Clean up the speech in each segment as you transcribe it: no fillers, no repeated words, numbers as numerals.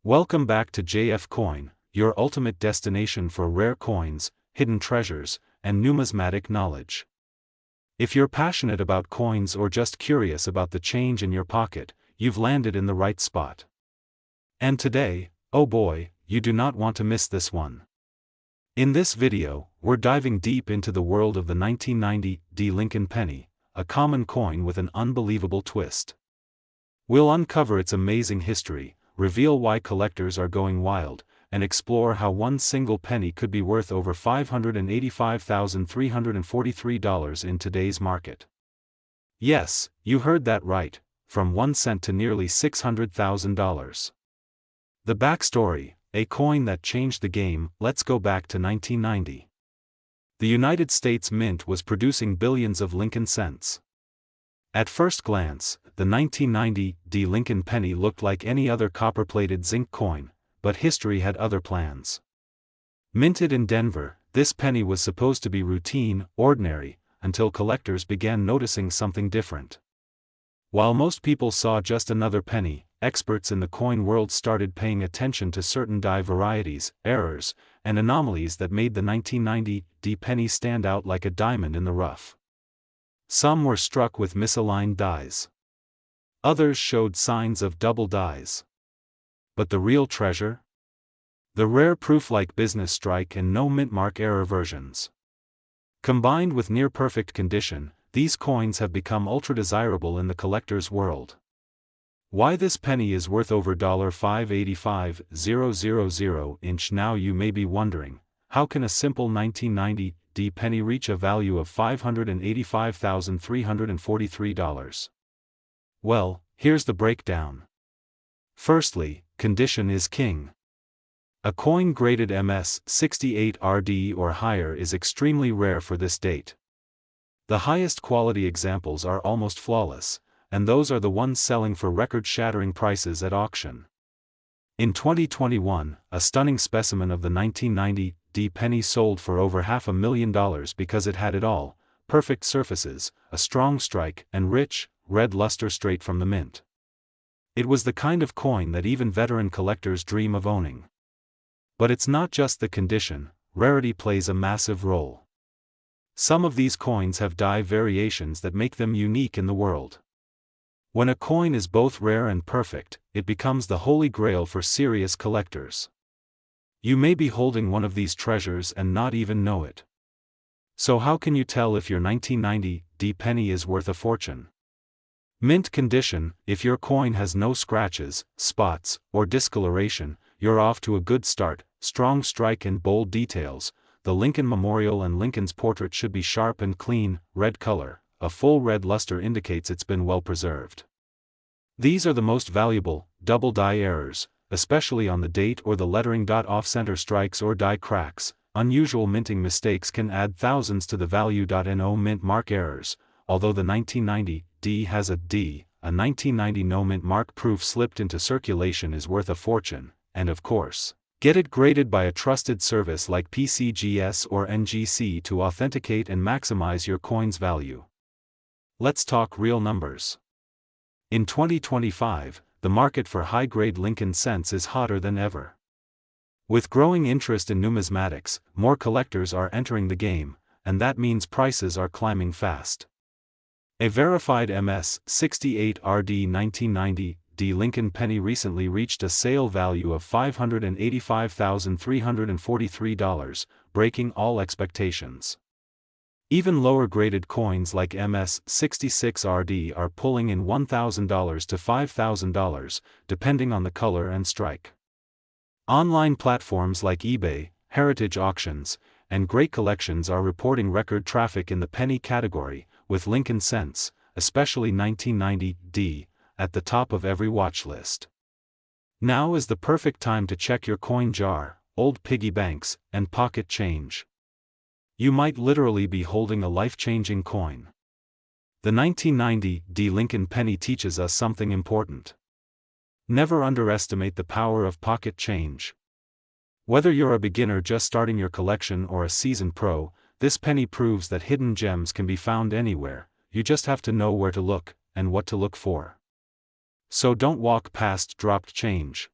Welcome back to JF Coin, your ultimate destination for rare coins, hidden treasures, and numismatic knowledge. If you're passionate about coins or just curious about the change in your pocket, you've landed in the right spot. And today, oh boy, you do not want to miss this one. In this video, we're diving deep into the world of the 1990 D Lincoln penny, a common coin with an unbelievable twist. We'll uncover its amazing history, reveal why collectors are going wild, and explore how one single penny could be worth over $585,343 in today's market. Yes, you heard that right, from 1 cent to nearly $600,000. The backstory, a coin that changed the game. Let's go back to 1990. The United States Mint was producing billions of Lincoln cents. At first glance, the 1990 D Lincoln penny looked like any other copper-plated zinc coin, but history had other plans. Minted in Denver, this penny was supposed to be routine, ordinary, until collectors began noticing something different. While most people saw just another penny, experts in the coin world started paying attention to certain die varieties, errors, and anomalies that made the 1990 D penny stand out like a diamond in the rough. Some were struck with misaligned dies. Others showed signs of double dies. But the real treasure? The rare proof-like business strike and no mint mark error versions. Combined with near-perfect condition, these coins have become ultra-desirable in the collector's world. Why this penny is worth over $585,000 now, you may be wondering. How can a simple 1990 D penny reach a value of $585,343? Well, here's the breakdown. Firstly, condition is king. A coin graded MS 68 RD or higher is extremely rare for this date. The highest quality examples are almost flawless, and those are the ones selling for record-shattering prices at auction. In 2021, a stunning specimen of the 1990 D penny sold for over $500,000 because it had it all: perfect surfaces, a strong strike, and rich, red luster straight from the mint. It was the kind of coin that even veteran collectors dream of owning. But it's not just the condition, rarity plays a massive role. Some of these coins have die variations that make them unique in the world. When a coin is both rare and perfect, it becomes the holy grail for serious collectors. You may be holding one of these treasures and not even know it. So how can you tell if your 1990 D penny is worth a fortune? Mint condition: if your coin has no scratches, spots, or discoloration, you're off to a good start. Strong strike and bold details: the Lincoln Memorial and Lincoln's portrait should be sharp and clean. Red color: a full red luster indicates it's been well preserved. These are the most valuable. Double die errors, especially on the date or the lettering. Off-center strikes or die cracks, unusual minting mistakes can add thousands to the value. No mint mark errors: although the 1990 D has a D, a 1990 no mint mark proof slipped into circulation is worth a fortune, and of course, get it graded by a trusted service like PCGS or NGC to authenticate and maximize your coin's value. Let's talk real numbers. In 2025, the market for high-grade Lincoln cents is hotter than ever. With growing interest in numismatics, more collectors are entering the game, and that means prices are climbing fast. A verified MS 68 RD 1990 D Lincoln penny recently reached a sale value of $585,343, breaking all expectations. Even lower-graded coins like MS 66 RD are pulling in $1,000 to $5,000, depending on the color and strike. Online platforms like eBay, Heritage Auctions, and Great Collections are reporting record traffic in the penny category, with Lincoln cents, especially 1990 D, at the top of every watch list. Now is the perfect time to check your coin jar, old piggy banks, and pocket change. You might literally be holding a life-changing coin. The 1990 D Lincoln penny teaches us something important. Never underestimate the power of pocket change. Whether you're a beginner just starting your collection or a seasoned pro, this penny proves that hidden gems can be found anywhere. You just have to know where to look, and what to look for. So don't walk past dropped change.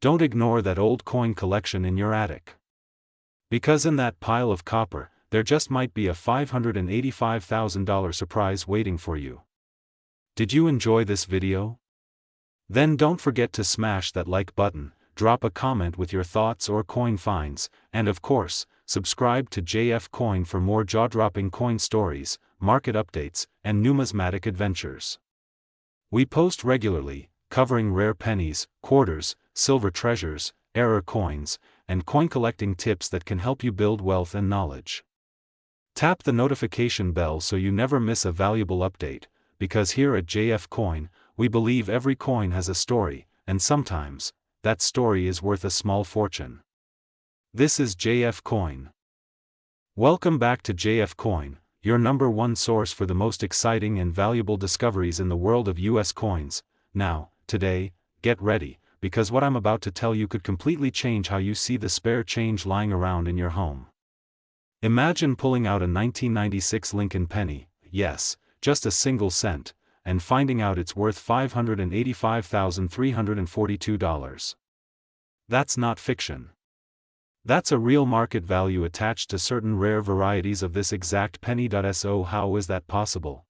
don't ignore that old coin collection in your attic. Because in that pile of copper, there just might be a $585,000 surprise waiting for you. Did you enjoy this video? Then don't forget to smash that like button, drop a comment with your thoughts or coin finds, and of course, subscribe to JF Coin for more jaw-dropping coin stories, market updates, and numismatic adventures. We post regularly, covering rare pennies, quarters, silver treasures, error coins, and coin collecting tips that can help you build wealth and knowledge. Tap the notification bell so you never miss a valuable update, because here at JF Coin, we believe every coin has a story, and sometimes, that story is worth a small fortune. This is JF Coin. Welcome back to JF Coin, your #1 source for the most exciting and valuable discoveries in the world of US coins. Now, today, get ready, because what I'm about to tell you could completely change how you see the spare change lying around in your home. Imagine pulling out a 1996 Lincoln penny, yes, just a single cent, and finding out it's worth $585,342. That's not fiction. That's a real market value attached to certain rare varieties of this exact penny. So how is that possible?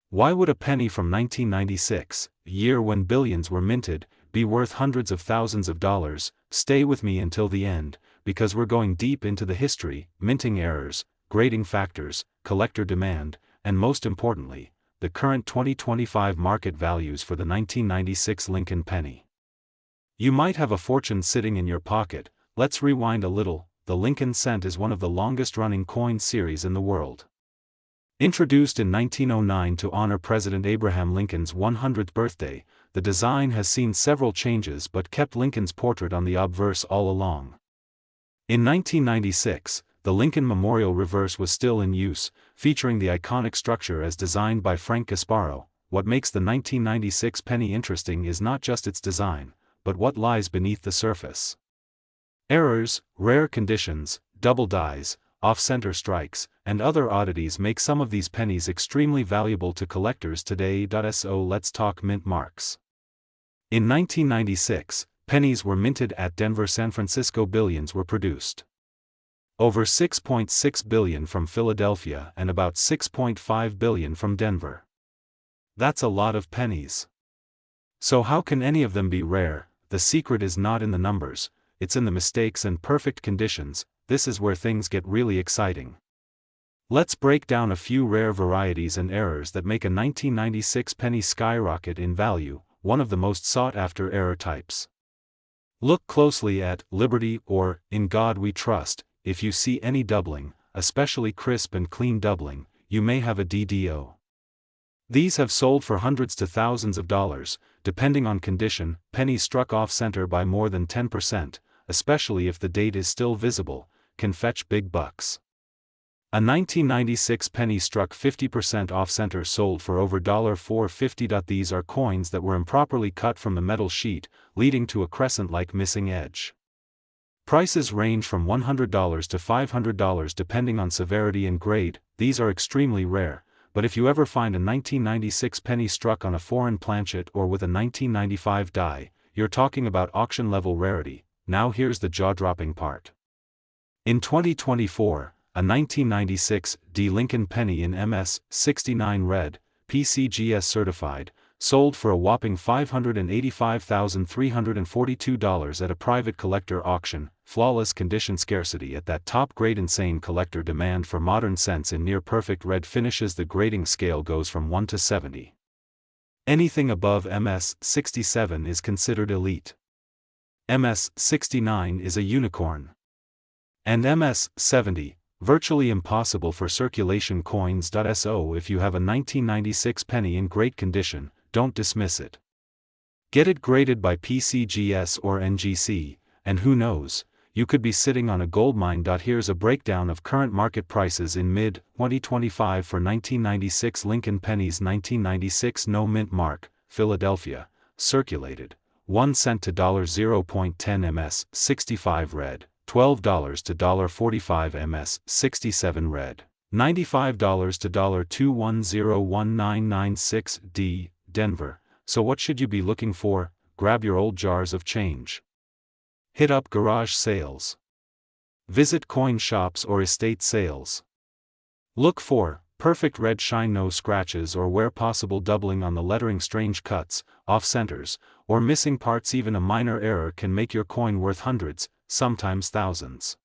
Why would a penny from 1996, a year when billions were minted, be worth hundreds of thousands of dollars? Stay with me until the end, because we're going deep into the history, minting errors, grading factors, collector demand, and most importantly, the current 2025 market values for the 1996 Lincoln penny. You might have a fortune sitting in your pocket. Let's rewind a little. The Lincoln cent is one of the longest-running coin series in the world. Introduced in 1909 to honor President Abraham Lincoln's 100th birthday, the design has seen several changes but kept Lincoln's portrait on the obverse all along. In 1996, the Lincoln Memorial reverse was still in use, featuring the iconic structure as designed by Frank Gasparo. What makes the 1996 penny interesting is not just its design, but what lies beneath the surface. Errors, rare conditions, double dies, off-center strikes, and other oddities make some of these pennies extremely valuable to collectors today. So let's talk mint marks. In 1996, pennies were minted at Denver, San Francisco. Billions were produced. Over 6.6 billion from Philadelphia and about 6.5 billion from Denver. That's a lot of pennies. So how can any of them be rare? The secret is not in the numbers, it's in the mistakes and perfect conditions. This is where things get really exciting. Let's break down a few rare varieties and errors that make a 1996 penny skyrocket in value, one of the most sought-after error types. Look closely at Liberty or In God We Trust. If you see any doubling, especially crisp and clean doubling, you may have a DDO. These have sold for hundreds to thousands of dollars, depending on condition. Pennies struck off-center by more than 10%, especially if the date is still visible, can fetch big bucks. A 1996 penny struck 50% off-center sold for over $450. These are coins that were improperly cut from the metal sheet, leading to a crescent-like missing edge. Prices range from $100 to $500 depending on severity and grade. These are extremely rare, but if you ever find a 1996 penny struck on a foreign planchet or with a 1995 die, you're talking about auction-level rarity. Now here's the jaw-dropping part. In 2024, a 1996 D Lincoln penny in MS-69 red, PCGS certified, sold for a whopping $585,342 at a private collector auction. Flawless condition. Scarcity at that top grade. Insane collector demand for modern cents in near-perfect red finishes. The grading scale goes from 1 to 70. Anything above MS-67 is considered elite. MS-69 is a unicorn. And MS-70, virtually impossible for circulation coins. So if you have a 1996 penny in great condition, don't dismiss it. Get it graded by PCGS or NGC, and who knows, you could be sitting on a goldmine. Here's a breakdown of current market prices in mid-2025 for 1996 Lincoln pennies. 1996 no mint mark, Philadelphia, circulated, 1 cent to $0.10 MS-65 red, $12 to $45 MS-67 red, $95 to $2101996 D, Denver. So what should you be looking for? Grab your old jars of change. Hit up garage sales. Visit coin shops or estate sales. Look for perfect red shine, no scratches, or where possible doubling on the lettering, strange cuts, off centers, or missing parts. Even a minor error can make your coin worth hundreds, sometimes thousands.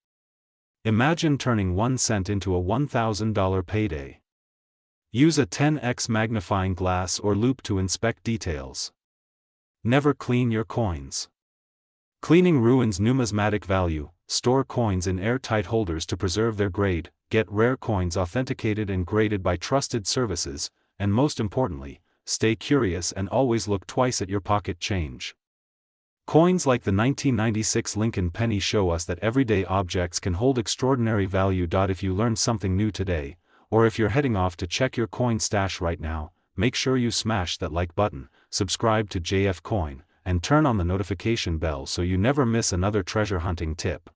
Imagine turning 1 cent into a $1,000 payday. Use a 10x magnifying glass or loupe to inspect details. Never clean your coins. Cleaning ruins numismatic value. Store coins in airtight holders to preserve their grade. Get rare coins authenticated and graded by trusted services, and most importantly, stay curious and always look twice at your pocket change. Coins like the 1996 Lincoln penny show us that everyday objects can hold extraordinary value. If you learned something new today, or if you're heading off to check your coin stash right now, make sure you smash that like button, subscribe to JF Coin, and turn on the notification bell so you never miss another treasure hunting tip.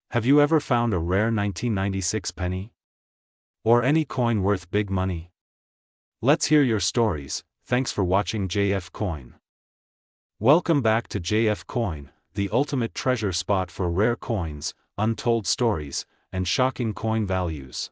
Have you ever found a rare 1996 penny? Or any coin worth big money? Let's hear your stories. Thanks for watching JF Coin. Welcome back to JF Coin, the ultimate treasure spot for rare coins, untold stories, and shocking coin values.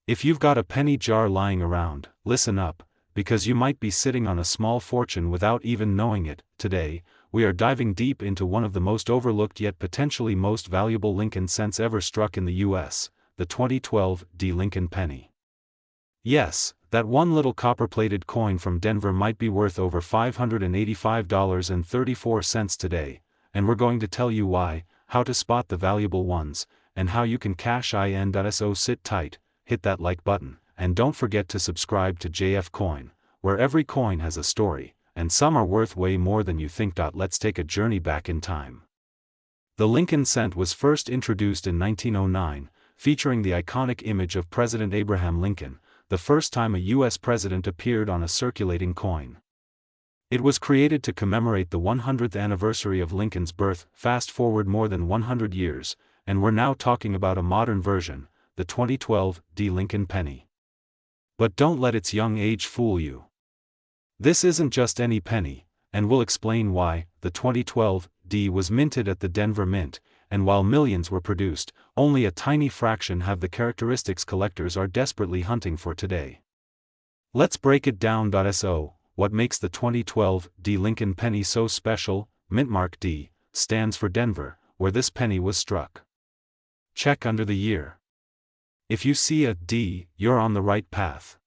If you've got a penny jar lying around, listen up, because you might be sitting on a small fortune without even knowing it. Today, we are diving deep into one of the most overlooked yet potentially most valuable Lincoln cents ever struck in the US, the 2012 Lincoln penny. Yes, that one little copper-plated coin from Denver might be worth over $585.34 today, and we're going to tell you why, how to spot the valuable ones, and how you can cash in. So sit tight, hit that like button, and don't forget to subscribe to JF Coin, where every coin has a story, and some are worth way more than you think. Let's take a journey back in time. The Lincoln cent was first introduced in 1909, featuring the iconic image of President Abraham Lincoln, the first time a U.S. president appeared on a circulating coin. It was created to commemorate the 100th anniversary of Lincoln's birth. Fast forward more than 100 years, and we're now talking about a modern version, the 2012 Lincoln penny. But don't let its young age fool you. This isn't just any penny, and we'll explain why. The 2012 was minted at the Denver Mint, and while millions were produced, only a tiny fraction have the characteristics collectors are desperately hunting for today. Let's break it down. So, what makes the 2012 Lincoln penny so special? Mintmark D stands for Denver, where this penny was struck. Check under the year. If you see a D, you're on the right path.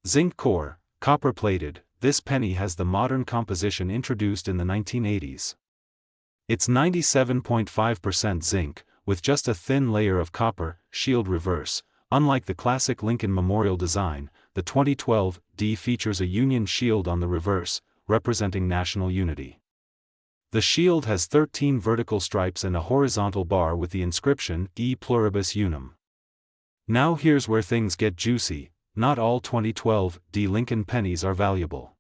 Zinc core, copper-plated, this penny has the modern composition introduced in the 1980s. It's 97.5% zinc, with just a thin layer of copper, shield reverse. Unlike the classic Lincoln Memorial design, the 2012 features a Union shield on the reverse, representing national unity. The shield has 13 vertical stripes and a horizontal bar with the inscription E Pluribus Unum. Now here's where things get juicy. Not all 2012 Lincoln pennies are valuable.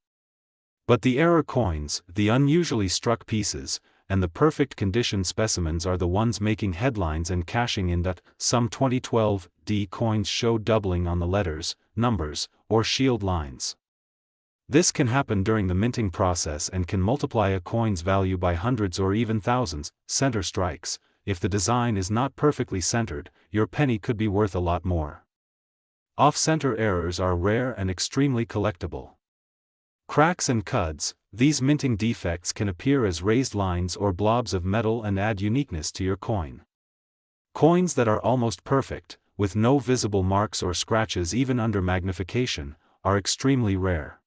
But the error coins, the unusually struck pieces, and the perfect condition specimens are the ones making headlines and cashing in. Some 2012 coins show doubling on the letters, numbers, or shield lines. This can happen during the minting process and can multiply a coin's value by hundreds or even thousands. Center strikes. If the design is not perfectly centered, your penny could be worth a lot more. Off-center errors are rare and extremely collectible. Cracks and cuds, these minting defects can appear as raised lines or blobs of metal and add uniqueness to your coin. Coins that are almost perfect, with no visible marks or scratches even under magnification, are extremely rare.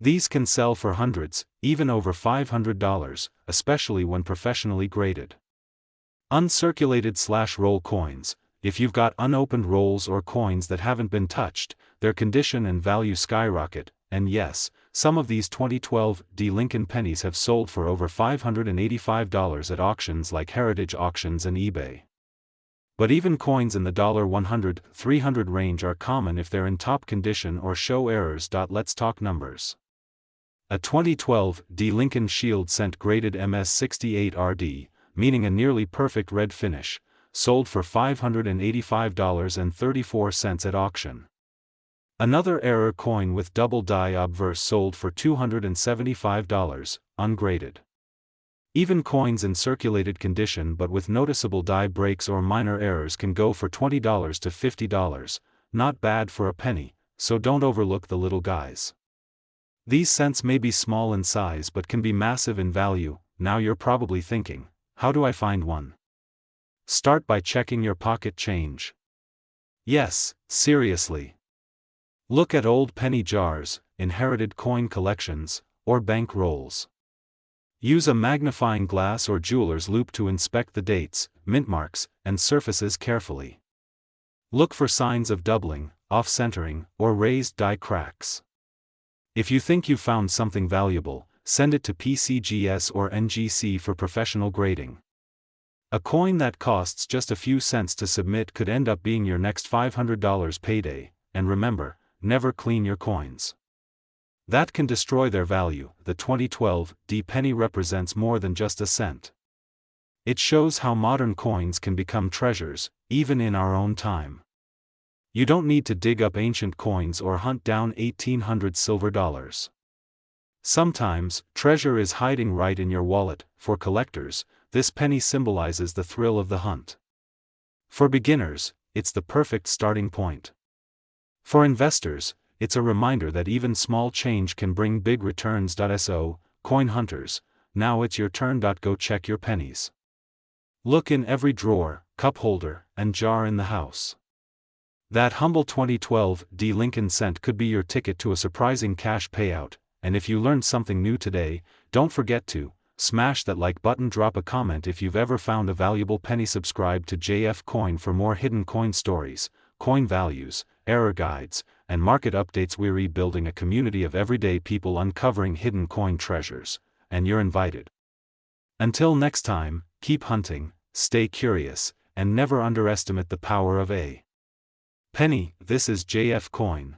These can sell for hundreds, even over $500, especially when professionally graded. Uncirculated /roll coins. If you've got unopened rolls or coins that haven't been touched, their condition and value skyrocket, and yes, some of these 2012 Lincoln pennies have sold for over $585 at auctions like Heritage Auctions and eBay. But even coins in the $100, $300 range are common if they're in top condition or show errors. Let's talk numbers. A 2012 Lincoln Shield cent graded MS68RD, meaning a nearly perfect red finish, sold for $585.34 at auction. Another error coin with double die obverse sold for $275, ungraded. Even coins in circulated condition but with noticeable die breaks or minor errors can go for $20 to $50, not bad for a penny, so don't overlook the little guys. These cents may be small in size but can be massive in value. Now you're probably thinking, how do I find one? Start by checking your pocket change. Yes, seriously. Look at old penny jars, inherited coin collections, or bank rolls. Use a magnifying glass or jeweler's loupe to inspect the dates, mint marks, and surfaces carefully. Look for signs of doubling, off-centering, or raised die cracks. If you think you've found something valuable, send it to PCGS or NGC for professional grading. A coin that costs just a few cents to submit could end up being your next $500 payday, and remember, never clean your coins. That can destroy their value. The 2012 D penny represents more than just a cent. It shows how modern coins can become treasures, even in our own time. You don't need to dig up ancient coins or hunt down 1800 silver dollars. Sometimes, treasure is hiding right in your wallet. For collectors, this penny symbolizes the thrill of the hunt. For beginners, it's the perfect starting point. For investors, it's a reminder that even small change can bring big returns. So, coin hunters, now it's your turn. Go check your pennies. Look in every drawer, cup holder, and jar in the house. That humble 2012 D Lincoln cent could be your ticket to a surprising cash payout, and if you learned something new today, don't forget to smash that like button, drop a comment if you've ever found a valuable penny, subscribe to JF Coin for more hidden coin stories, coin values, error guides, and market updates. We're rebuilding a community of everyday people uncovering hidden coin treasures, and you're invited. Until next time, keep hunting, stay curious, and never underestimate the power of a penny. This is JF Coin.